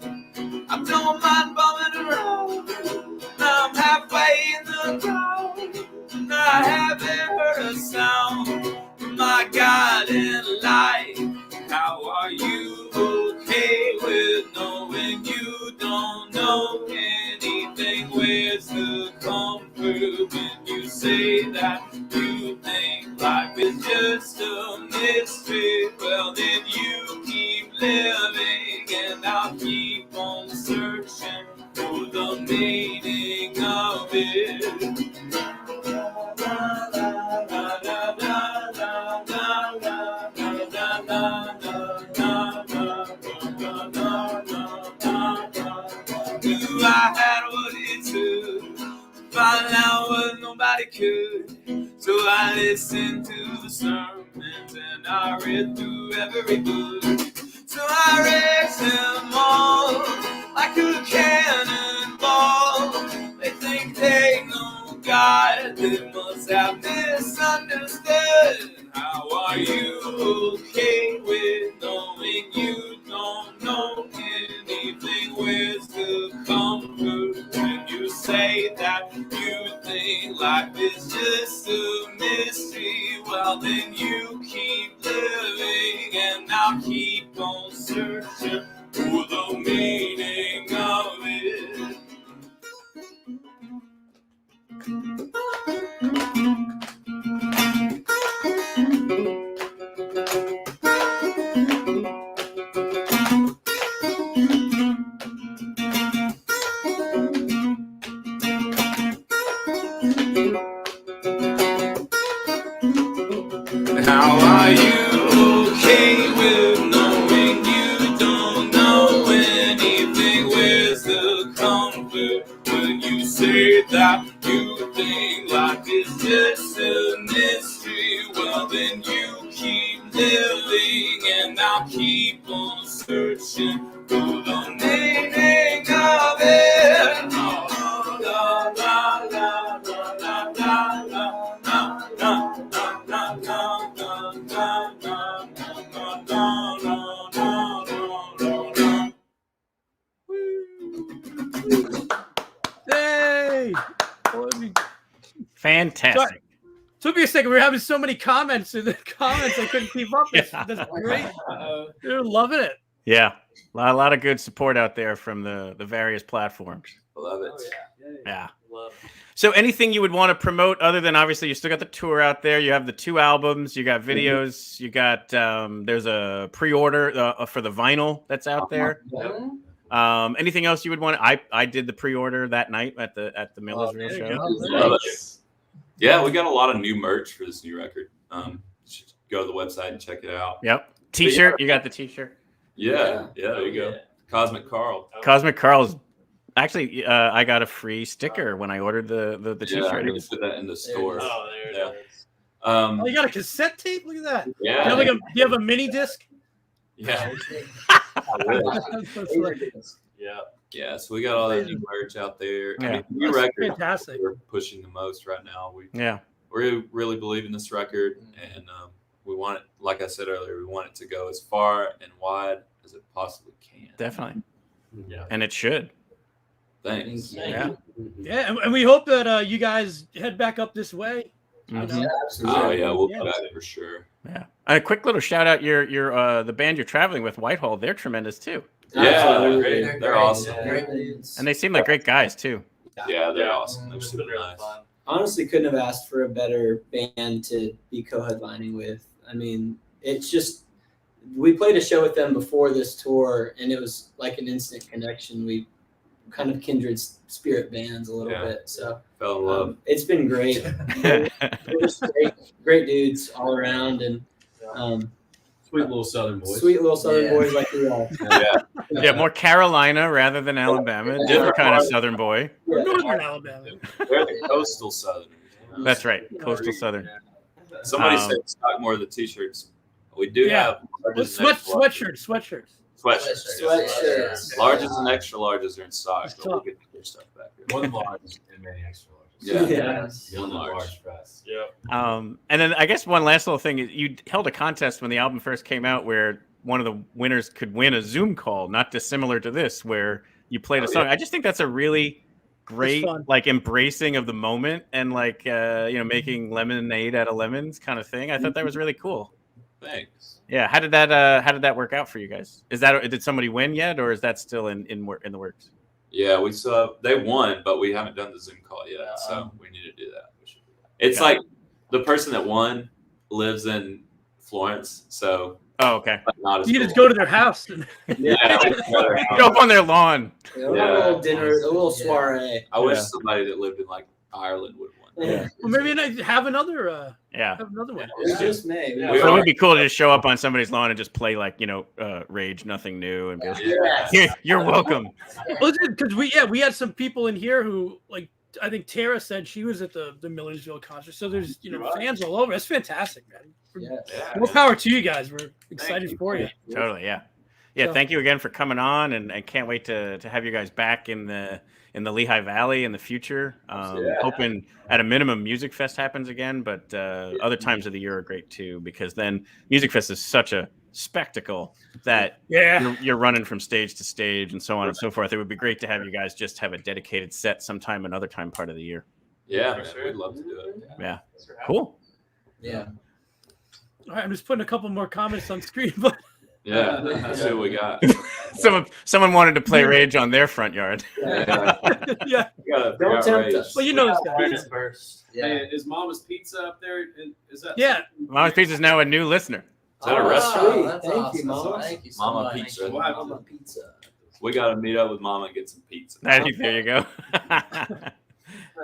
I don't mind bumming around. Now I'm halfway in the crowd, and I haven't heard a sound from my guiding light. How are you okay with knowing you don't know anything? Where's the comfort when you say that you think life is just a mystery? Well, then you keep living, and I'll keep on searching for the meaning of it. I had what it took to find out what nobody could. So I listened to the sermons and I read through every book. So I read them all like a cannonball. They think they know God, they must have misunderstood. How are you okay with knowing you don't know anything? Where's the comfort when you say you think life is just a mystery, well then you keep living and I'll keep on searching for the meaning of it. How are you okay with knowing you don't know anything? Where's the comfort when you say that you think life is just a mystery? Well, then you keep living and I'll keep on searching for the meaning of it. La, la, la, la, la, la, la, la, la, la, la, Hey! Fantastic. Took me a second. We were having so many comments in the comments, I couldn't keep up. That's great. They're loving it. Yeah. A lot of good support out there from the various platforms. Love it. Oh, yeah. Yeah. Love it. So anything you would want to promote other than obviously you still got the tour out there. You have the 2 albums. You got videos. You got there's a pre-order for the vinyl that's out there. Anything else you would want? I did the pre-order that night at the Millersville show. Love it. Yeah, we got a lot of new merch for this new record. Should go to the website and check it out. Yep. T-shirt. You got the T-shirt. Yeah, there you go. Cosmic Carl. Cosmic Carl's. Actually, I got a free sticker when I ordered the T-shirt. Yeah, put that in the store. Oh, there Yeah. it is. Oh, you got a cassette tape? Look at that. Yeah. Do you have a mini disc? Yeah. That's so slick. Yeah. Yeah, so we got all that new merch out there. Yeah. I mean, new That's record fantastic. we're pushing the most right now. We really believe in this record, and we want it. Like I said earlier, we want it to go as far and wide as it possibly can. Definitely. Yeah. And it should. Thanks. Yeah. Yeah, and we hope that you guys head back up this way. Mhm. Yeah, absolutely. Oh yeah, we'll Yeah. be back for sure. Yeah. A quick little shout out your the band you're traveling with, Whitehall. They're tremendous too. Yeah, Absolutely. they're awesome. Great dudes. And they seem like great guys too. Yeah, they're Yeah. awesome. They're It's super been really nice. fun. Honestly, couldn't have asked for a better band to be co-headlining with. I mean, it's just we played a show with them before this tour, and it was like an instant connection. We kind of kindred spirit bands a little Yeah. bit, so Fell in love. it's been great. They're just great dudes all around, and Sweet little Southern boys. sweet little Southern Yeah. boys like we are. Yeah. Yeah, more Carolina rather than Alabama. Different kind of Southern boy. We're Yeah. Northern Alabama. They're the coastal Southerners. That's right. Coastal Southern. Somebody Um, said stock more of the t-shirts. We do Yeah. have Well, larges and extra larges. sweatshirts. Sweatshirts. Sweatshirts. Larges and extra larges are in stock, so we'll get their stuff back. One large and many extra larges. Yeah. Yeah. One Large. large press. Yep. And then I guess one last little thing is you held a contest when the album first came out where one of the winners could win a Zoom call, not dissimilar to this, where you played a song. yeah. I just think that's a really great, fun. like embracing of the moment and like, making lemonade out of lemons kind of thing. I thought that was really cool. Thanks. Yeah. How did that work out for you guys? Did somebody win yet, or is that still in the works? Yeah, we still they won, but we haven't done the Zoom call yet, so we need to do that. We should do that. It's Got like the person that won lives in Florence, so Oh, okay. not as You cool. just go to their house. And Yeah, we can go to their Go house. up on their lawn. A little dinner, a little Yeah. soiree. I wish Yeah. somebody that lived in like Ireland would win. Yeah. well, maybe have another Yeah. one. It's just me. Yeah. We So it are- would be cool to just show up on somebody's lawn and just play like, Rage Nothing New and be like, Yes. you're welcome. Well, because we had some people in here who, like, I think Tara said she was at the Millersville concert. So there's fans all over. That's fantastic, man. Yes. Yeah. More power to you guys. We're excited for you. Totally, yeah. Yeah, So- thank you again for coming on and can't wait to have you guys back in the Lehigh Valley in the future. Hoping at a minimum Music Fest happens again, but other times of the year are great too, because then Music Fest is such a spectacle that Yeah. you're running from stage to stage and so on and so forth. It would be great to have you guys just have a dedicated set sometime another time part of the year. Yeah, For man, sure. we'd love to do it. Yeah. Thanks for having me. Cool. Yeah. All right, I'm just putting a couple more comments on screen, but Yeah, let's see what we got. Someone wanted to play Rage on their front yard. Yeah. yeah. Don't tempt us. Well, you know this guy. Awareness burst. Yeah. Hey, is Mama's Pizza up there? Is that? Yeah. Mama's Pizza is now a new listener. Is that a restaurant? Sweet. That's Thank awesome. you, Mama. Thank you so Mama much. Pizza. Mama Pizza. We got to meet up with Mama and get some pizza. There you go.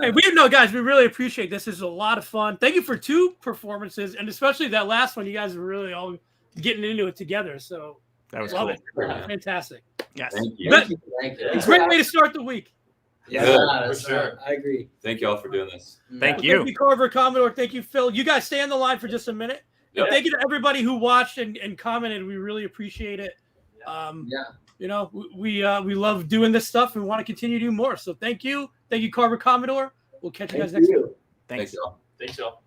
Hey, guys, we really appreciate this. This is a lot of fun. Thank you for 2 performances, and especially that last one. You guys were really all getting into it together. So That was love cool. it. Fantastic. Yes. Thank you. But- Thank you. It's a great way to start the week. Yeah, Good, that's for sure. I agree. Thank y'all for doing this. Thank Well, you. Thank you, Carver Commodore. Thank you, Phil. You guys stay on the line for just a minute. Yep. Thank you to everybody who watched and commented. We really appreciate it. Yeah. You know, we love doing this stuff and want to continue to do more. So thank you. Thank you, Carver Commodore. We'll catch you guys Thank next time. you. Thanks. Thanks y'all. Thanks, y'all.